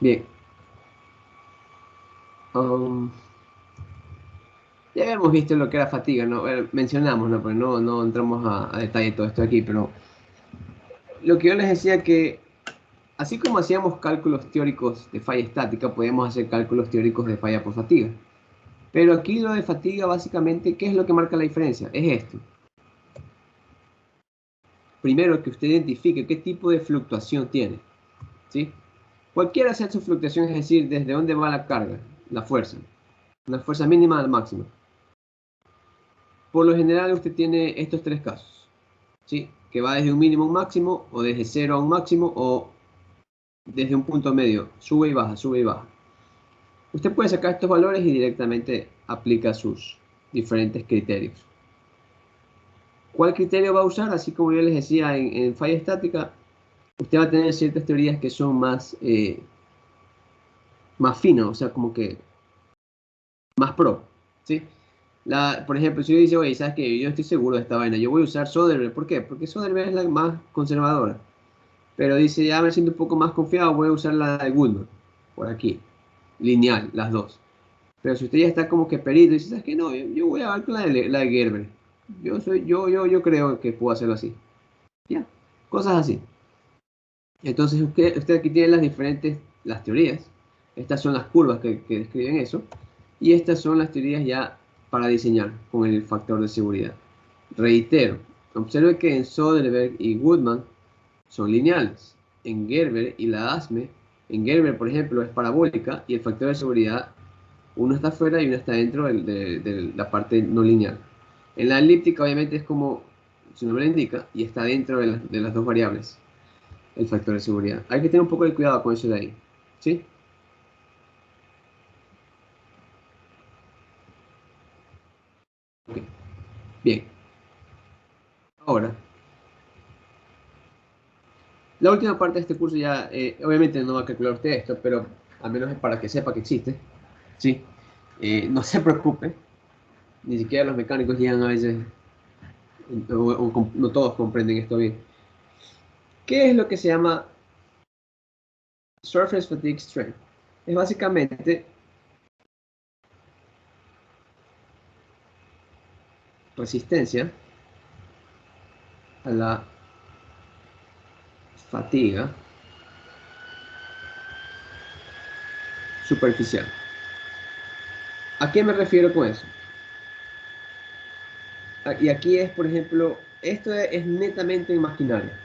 Bien. Um, ya habíamos visto lo que era fatiga, ¿no? Mencionamos, ¿no? Pero no entramos a detalle todo esto aquí, pero lo que yo les decía que, así como hacíamos cálculos teóricos de falla estática, podíamos hacer cálculos teóricos de falla por fatiga. Pero aquí lo de fatiga, básicamente, ¿qué es lo que marca la diferencia? Es esto. Primero, que usted identifique qué tipo de fluctuación tiene, ¿sí? Cualquiera sea su fluctuación, es decir, desde dónde va la carga, la fuerza, una fuerza mínima al máximo. Por lo general, usted tiene estos tres casos, ¿sí? Que va desde un mínimo a un máximo, o desde cero a un máximo, o desde un punto medio, sube y baja, sube y baja. Usted puede sacar estos valores y directamente aplica sus diferentes criterios. ¿Cuál criterio va a usar? Así como yo les decía en falla estática, usted va a tener ciertas teorías que son más finas, o sea, como que más pro, ¿sí? Por ejemplo, si yo dice, oye, ¿sabes qué? Yo estoy seguro de esta vaina, yo voy a usar Soderbergh. ¿Por qué? Porque Soderbergh es la más conservadora. Pero dice, ya me siento un poco más confiado, voy a usar la de Goodman, por aquí, lineal, las dos. Pero si usted ya está como que perito y dice, ¿sabes qué? No, yo voy a ver con la de Gerber. Yo creo que puedo hacerlo así. Ya, cosas así. Entonces usted aquí tiene las teorías. Estas son las curvas que describen eso. Y estas son las teorías ya para diseñar con el factor de seguridad. Reitero, observe que en Soderbergh y Goodman son lineales. En Gerber y la ASME, en Gerber, por ejemplo, es parabólica y el factor de seguridad, uno está afuera y uno está dentro de la parte no lineal. En la elíptica, obviamente, es como su nombre lo indica y está dentro de las dos variables, el factor de seguridad. Hay que tener un poco de cuidado con eso de ahí. ¿Sí? Ok. Bien. Ahora, la última parte de este curso ya, obviamente no va a calcular usted esto, pero al menos es para que sepa que existe. ¿Sí? No se preocupe, ni siquiera los mecánicos llegan a veces, no todos comprenden esto bien. ¿Qué es lo que se llama Surface Fatigue Strength? Es básicamente resistencia a la fatiga superficial. ¿A qué me refiero con eso? Y aquí es, por ejemplo, esto es netamente en maquinaria.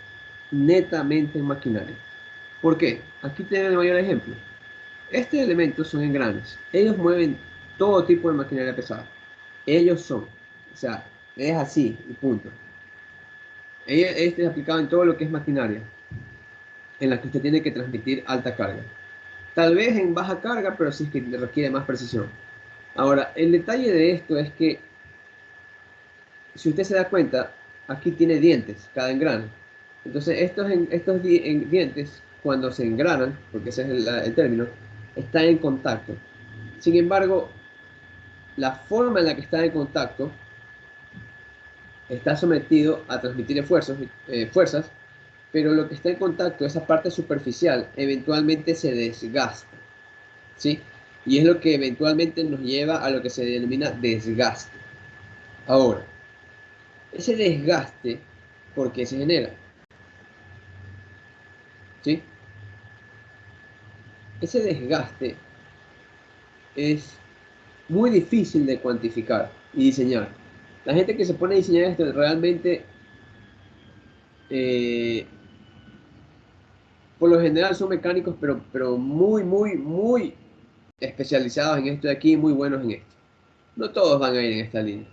Netamente en maquinaria. ¿Por qué? Aquí tienen el mayor ejemplo. Estos elementos son engranes. Ellos mueven todo tipo de maquinaria pesada. Ellos son. O sea, es así y punto. Este es aplicado en todo lo que es maquinaria, en la que usted tiene que transmitir alta carga. Tal vez en baja carga, pero sí es que requiere más precisión. Ahora, el detalle de esto es que, si usted se da cuenta, aquí tiene dientes, cada engrane. Entonces, estos dientes, cuando se engranan, porque ese es el término, están en contacto. Sin embargo, la forma en la que está en contacto está sometido a transmitir fuerzas, pero lo que está en contacto, esa parte superficial, eventualmente se desgasta, ¿sí? Y es lo que eventualmente nos lleva a lo que se denomina desgaste. Ahora, ese desgaste, ¿por qué se genera? ¿Sí? Ese desgaste es muy difícil de cuantificar y diseñar. La gente que se pone a diseñar esto realmente, eh, por lo general son mecánicos, pero muy especializados en esto de aquí, muy buenos en esto. No todos van a ir en esta línea.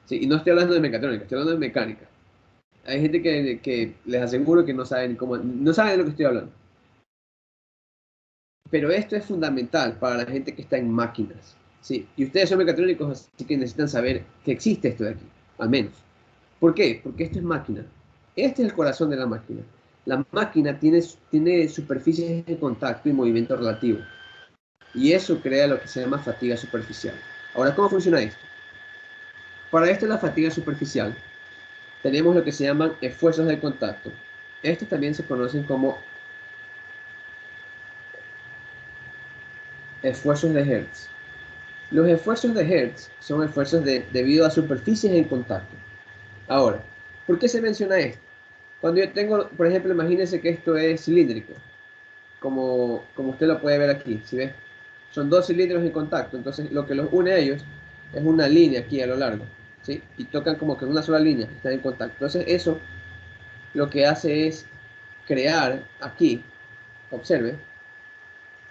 Sí, y no estoy hablando de mecatrónica, estoy hablando de mecánica. Hay gente que les aseguro que no saben cómo, no saben de lo que estoy hablando. Pero esto es fundamental para la gente que está en máquinas. ¿Sí? Y ustedes son mecatrónicos, así que necesitan saber que existe esto de aquí, al menos. ¿Por qué? Porque esto es máquina. Este es el corazón de la máquina. La máquina tiene superficies de contacto y movimiento relativo. Y eso crea lo que se llama fatiga superficial. Ahora, ¿cómo funciona esto? Para esto, la fatiga superficial, tenemos lo que se llaman esfuerzos de contacto. Estos también se conocen como Esfuerzos de Hertz. Los esfuerzos de Hertz son esfuerzos debido a superficies en contacto. Ahora, ¿por qué se menciona esto? Cuando yo tengo, por ejemplo, imagínense que esto es cilíndrico, como usted lo puede ver aquí, ¿sí ve? Son dos cilindros en contacto, entonces lo que los une a ellos es una línea aquí a lo largo, ¿sí? Y tocan como que en una sola línea, están en contacto. Entonces eso lo que hace es crear aquí, observe,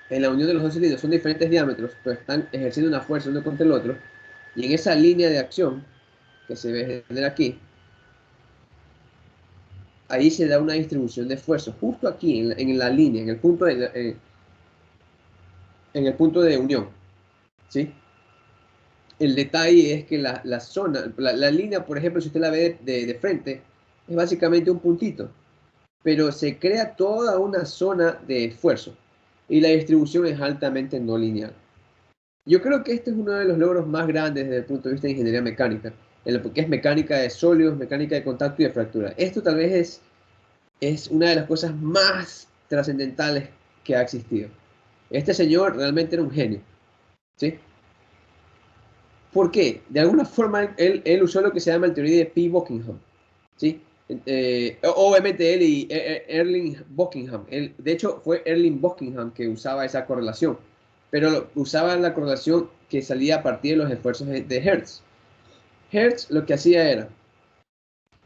en la unión de los dos cilindros son diferentes diámetros, pero están ejerciendo una fuerza uno contra el otro, y en esa línea de acción que se ve aquí, ahí se da una distribución de esfuerzo, justo aquí en la línea, en el punto de unión, ¿sí? El detalle es que la zona, la línea, por ejemplo, si usted la ve de frente, es básicamente un puntito, pero se crea toda una zona de esfuerzo y la distribución es altamente no lineal. Yo creo que este es uno de los logros más grandes desde el punto de vista de ingeniería mecánica, en lo que es mecánica de sólidos, mecánica de contacto y de fractura. Esto tal vez es una de las cosas más trascendentales que ha existido. Este señor realmente era un genio, ¿sí? ¿Por qué? De alguna forma él usó lo que se llama la teoría de P. Buckingham, ¿sí? Obviamente él y Erling Buckingham, de hecho fue Erling Buckingham que usaba esa correlación, pero usaba la correlación que salía a partir de los esfuerzos de Hertz. Hertz lo que hacía era,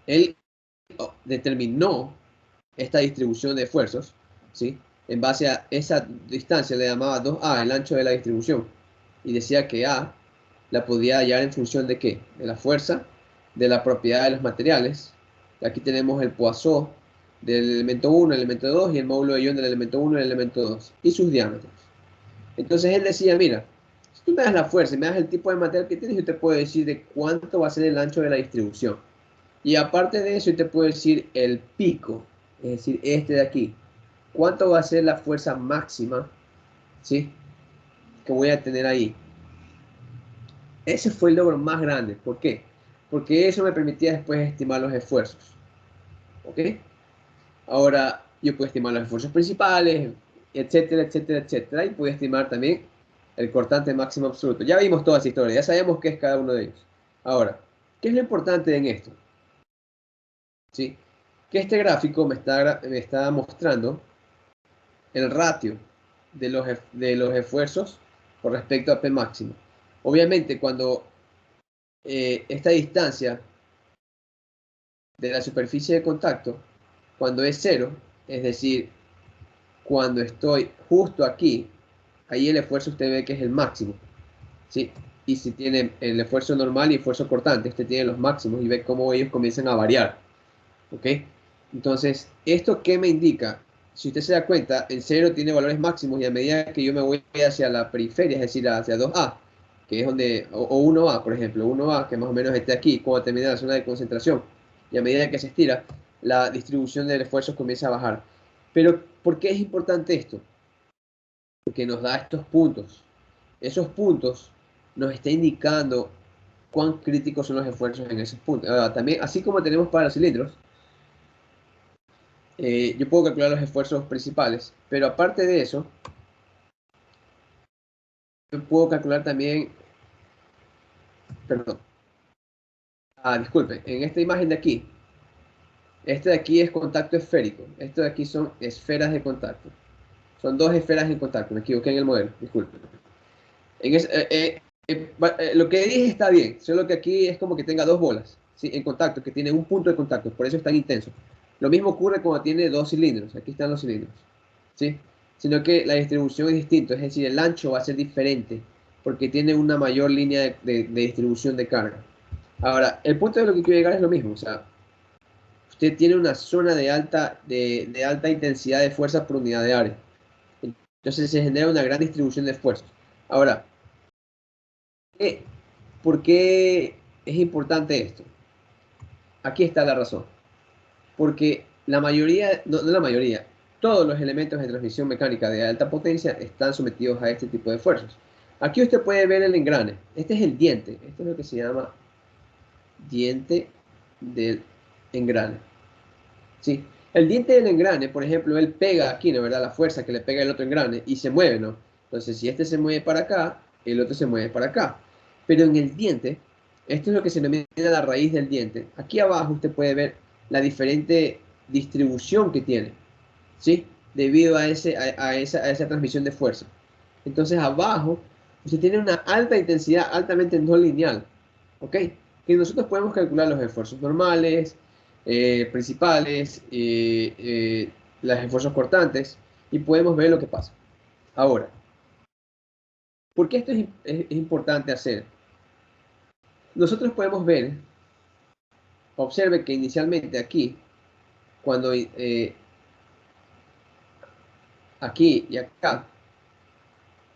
él determinó esta distribución de esfuerzos, ¿sí? En base a esa distancia le llamaba 2A, el ancho de la distribución, y decía que A la podía hallar en función de qué? De la fuerza, de la propiedad de los materiales. Aquí tenemos el Poisson del elemento 1, el elemento 2 y el módulo de ion del elemento 1 y el elemento 2 y sus diámetros. Entonces él decía, mira, si tú me das la fuerza y me das el tipo de material que tienes, yo te puedo decir de cuánto va a ser el ancho de la distribución. Y aparte de eso, yo te puedo decir el pico, es decir, este de aquí. ¿Cuánto va a ser la fuerza máxima, ¿sí? Que voy a tener ahí? Ese fue el logro más grande. ¿Por qué? Porque eso me permitía después estimar los esfuerzos. ¿Ok? Ahora yo puedo estimar los esfuerzos principales, etcétera, etcétera, etcétera. Y puedo estimar también el cortante máximo absoluto. Ya vimos toda esa historia, ya sabemos qué es cada uno de ellos. Ahora, ¿qué es lo importante en esto? ¿Sí? Que este gráfico me está mostrando el ratio de los esfuerzos con respecto a P máximo. Obviamente, cuando esta distancia de la superficie de contacto, cuando es cero, es decir, cuando estoy justo aquí, ahí el esfuerzo usted ve que es el máximo, ¿sí? Y si tiene el esfuerzo normal y esfuerzo cortante, usted tiene los máximos y ve cómo ellos comienzan a variar, ¿ok? Entonces, ¿esto qué me indica? Si usted se da cuenta, el cero tiene valores máximos y a medida que yo me voy hacia la periferia, es decir, hacia 2A, que es donde, o 1A, por ejemplo, 1A, que más o menos esté aquí, cuando termina la zona de concentración, y a medida que se estira, la distribución del esfuerzo comienza a bajar. Pero, ¿por qué es importante esto? Porque nos da estos puntos. Esos puntos nos está indicando cuán críticos son los esfuerzos en esos puntos. Ahora, también, así como tenemos para los cilindros, yo puedo calcular los esfuerzos principales, pero aparte de eso, yo puedo calcular también, perdón, disculpe, en esta imagen de aquí, este de aquí es contacto esférico, esto de aquí son esferas de contacto, son dos esferas en contacto, me equivoqué en el modelo, disculpe. Lo que dije está bien, solo que aquí es como que tenga dos bolas, ¿sí? En contacto, que tiene un punto de contacto, por eso es tan intenso. Lo mismo ocurre cuando tiene dos cilindros, aquí están los cilindros, ¿sí? Sino que la distribución es distinta, es decir, el ancho va a ser diferente, porque tiene una mayor línea de distribución de carga. Ahora, el punto de lo que quiero llegar es lo mismo, o sea, usted tiene una zona de alta intensidad de fuerza por unidad de área. Entonces se genera una gran distribución de esfuerzos. Ahora, ¿qué ¿por qué es importante esto? Aquí está la razón. Porque la mayoría, no la mayoría, todos los elementos de transmisión mecánica de alta potencia están sometidos a este tipo de fuerzas. Aquí usted puede ver el engrane. Este es el diente. Esto es lo que se llama diente del engrane. ¿Sí? El diente del engrane, por ejemplo, él pega aquí, ¿no? ¿Verdad? La fuerza que le pega el otro engrane y se mueve, ¿no? Entonces, si este se mueve para acá, el otro se mueve para acá. Pero en el diente, esto es lo que se denomina la raíz del diente. Aquí abajo usted puede ver la diferente distribución que tiene, ¿sí? Debido a esa transmisión de fuerza. Entonces, abajo, usted tiene una alta intensidad, altamente no lineal, ¿ok? Que nosotros podemos calcular los esfuerzos normales, principales, los esfuerzos cortantes, y podemos ver lo que pasa. Ahora, ¿por qué esto es importante hacer? Nosotros podemos ver, observe que inicialmente aquí, cuando aquí y acá,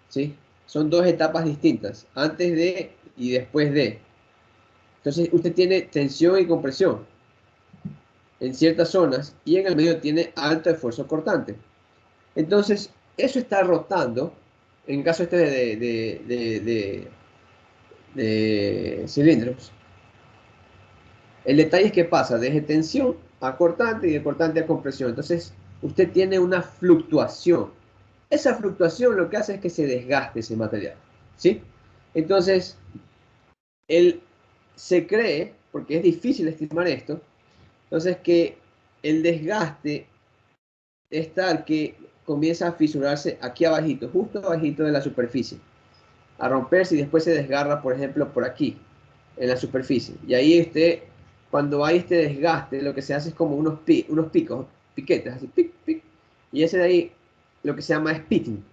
¿sí? Son dos etapas distintas, antes de y después de. Entonces usted tiene tensión y compresión en ciertas zonas y en el medio tiene alto esfuerzo cortante. Entonces, eso está rotando, en caso este de cilindros. El detalle es que pasa desde tensión a cortante y de cortante a compresión. Entonces, usted tiene una fluctuación. Esa fluctuación lo que hace es que se desgaste ese material, ¿sí? Entonces, él se cree, porque es difícil estimar esto, entonces que el desgaste es tal que comienza a fisurarse aquí abajito, justo abajito de la superficie, a romperse y después se desgarra, por ejemplo, por aquí, en la superficie. Y ahí cuando hay este desgaste, lo que se hace es como unos picos, piquetes, así, pic, pic, y ese de ahí lo que se llama es pitting.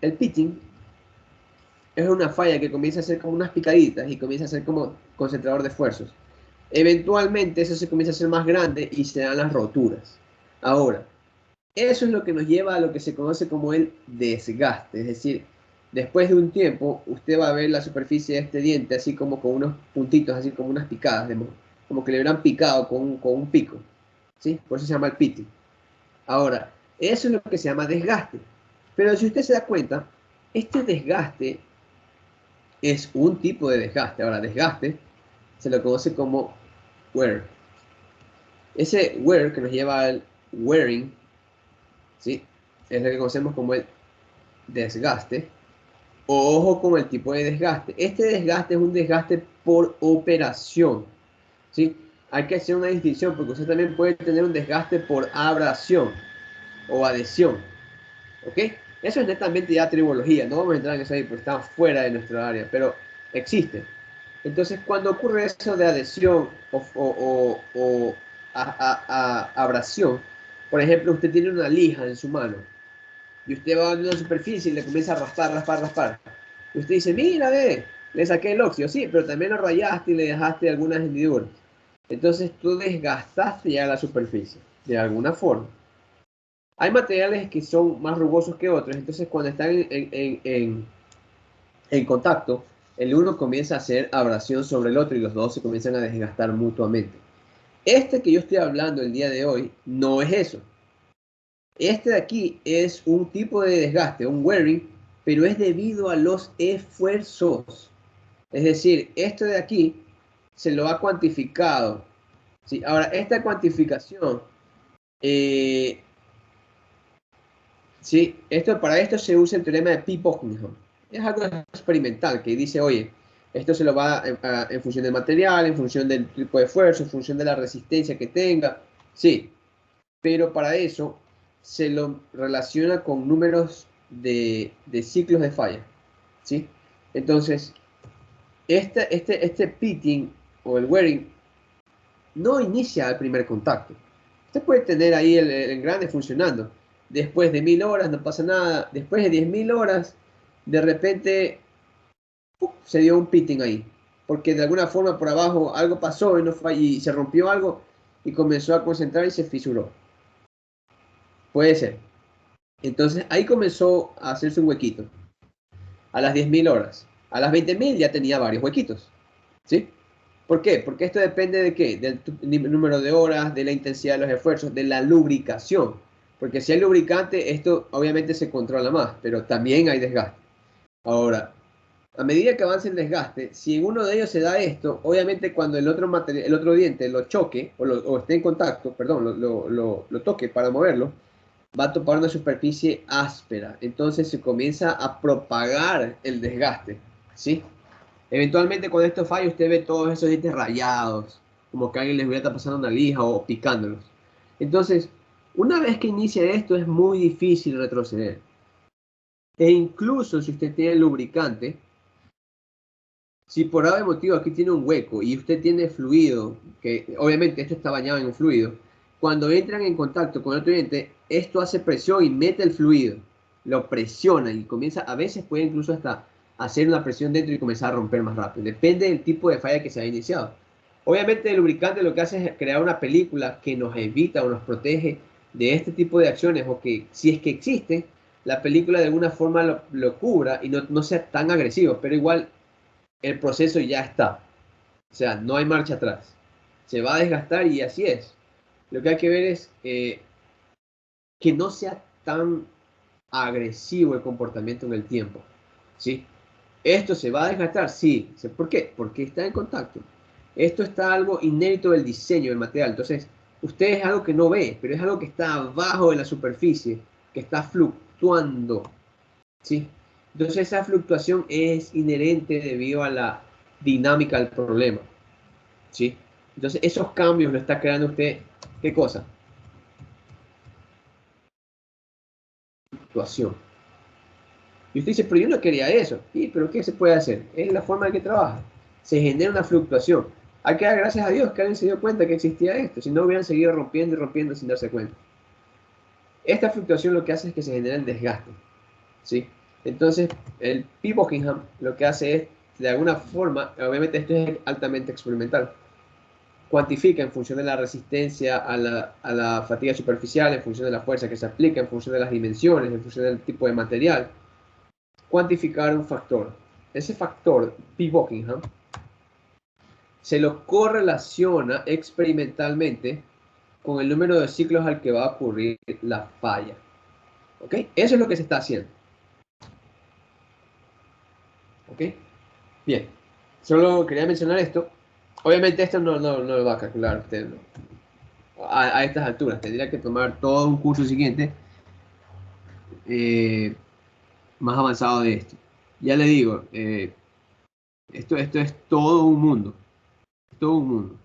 El pitting es una falla que comienza a hacer como unas picaditas y comienza a ser como concentrador de esfuerzos. Eventualmente eso se comienza a hacer más grande y se dan las roturas. Ahora, eso es lo que nos lleva a lo que se conoce como el desgaste. Es decir, después de un tiempo, usted va a ver la superficie de este diente así como con unos puntitos, así como unas picadas, como que le hubieran picado con un pico. ¿Sí? Por eso se llama el pitting. Ahora, eso es lo que se llama desgaste. Pero si usted se da cuenta, este desgaste es un tipo de desgaste. Ahora, desgaste se lo conoce como wear. Ese wear que nos lleva al wearing, ¿sí? Es lo que conocemos como el desgaste. O ojo con el tipo de desgaste. Este desgaste es un desgaste por operación, ¿sí? Hay que hacer una distinción porque usted también puede tener un desgaste por abrasión o adhesión, ¿ok? Eso es netamente ya tribología, no vamos a entrar en eso ahí porque estamos fuera de nuestra área, pero existe. Entonces, cuando ocurre eso de adhesión o abrasión, por ejemplo, usted tiene una lija en su mano y usted va a una superficie y le comienza a raspar, raspar, raspar. Y usted dice, mira, ve, le saqué el óxido, sí, pero también lo rayaste y le dejaste algunas hendiduras. Entonces tú desgastaste ya la superficie, de alguna forma. Hay materiales que son más rugosos que otros, entonces cuando están en contacto, el uno comienza a hacer abrasión sobre el otro y los dos se comienzan a desgastar mutuamente. Este que yo estoy hablando el día de hoy no es eso. Este de aquí es un tipo de desgaste, un wearing, pero es debido a los esfuerzos. Es decir, esto de aquí se lo ha cuantificado. ¿Sí? Ahora, esta cuantificación, eh, ¿sí? Para esto se usa el teorema de Pi-Bockington. Es algo experimental que dice, oye, esto se lo va en función del material, en función del tipo de esfuerzo, en función de la resistencia que tenga. Sí, pero para eso se lo relaciona con números de ciclos de falla, ¿sí? Entonces, este pitting o el wearing no inicia al primer contacto. Usted puede tener ahí el engrane funcionando. Después de 1000 horas no pasa nada. Después de 10.000 horas, de repente se dio un pitting ahí. Porque de alguna forma por abajo algo pasó y se rompió algo y comenzó a concentrar y se fisuró. Puede ser. Entonces ahí comenzó a hacerse un huequito. A las 10.000 horas. A las 20.000 ya tenía varios huequitos. ¿Sí? ¿Por qué? Porque esto depende de qué? Del número de horas, de la intensidad de los esfuerzos, de la lubricación. Porque si hay lubricante, esto obviamente se controla más, pero también hay desgaste. Ahora, a medida que avance el desgaste, si en uno de ellos se da esto, obviamente cuando el otro diente lo choque o esté en contacto, perdón, lo toque para moverlo, va a topar una superficie áspera. Entonces se comienza a propagar el desgaste, ¿sí? Eventualmente cuando esto falla, usted ve todos esos dientes rayados, como que alguien les hubiera pasando una lija o picándolos. Entonces, una vez que inicia esto, es muy difícil retroceder. E incluso si usted tiene lubricante, si por algún motivo aquí tiene un hueco y usted tiene fluido, que obviamente esto está bañado en un fluido, cuando entran en contacto con el otro diente, esto hace presión y mete el fluido, lo presiona y comienza, a veces puede incluso hasta hacer una presión dentro y comenzar a romper más rápido. Depende del tipo de falla que se haya iniciado. Obviamente el lubricante lo que hace es crear una película que nos evita o nos protege de este tipo de acciones o que si es que existe, la película de alguna forma lo cubra y no sea tan agresivo, pero igual el proceso ya está. O sea, no hay marcha atrás. Se va a desgastar y así es. Lo que hay que ver es que no sea tan agresivo el comportamiento en el tiempo. ¿Sí? ¿Esto se va a desgastar? Sí. ¿Por qué? Porque está en contacto. Esto está algo inédito del diseño del material. Entonces, usted es algo que no ve, pero es algo que está abajo de la superficie, que está fluctuando. ¿Sí? Entonces, esa fluctuación es inherente debido a la dinámica del problema. ¿Sí? Entonces, esos cambios lo está creando usted, ¿qué cosa? Fluctuación. Y usted dice, pero yo no quería eso. Sí, pero ¿qué se puede hacer? Es la forma en que trabaja. Se genera una fluctuación. Hay que dar gracias a Dios que alguien se dio cuenta que existía esto. Si no, hubieran seguido rompiendo y rompiendo sin darse cuenta. Esta fluctuación lo que hace es que se genera el desgaste. ¿Sí? Entonces, el P. Buckingham lo que hace es, de alguna forma, obviamente esto es altamente experimental, cuantifica en función de la resistencia a la fatiga superficial, en función de la fuerza que se aplica, en función de las dimensiones, en función del tipo de material, cuantificar un factor. Ese factor, P. Buckingham, se lo correlaciona experimentalmente con el número de ciclos al que va a ocurrir la falla. ¿Ok? Eso es lo que se está haciendo. ¿Ok? Bien. Solo quería mencionar esto. Obviamente esto no lo va a calcular usted, ¿no? A estas alturas. Tendría que tomar todo un curso siguiente más avanzado de esto. Ya le digo, esto es todo un mundo. Todo un mundo.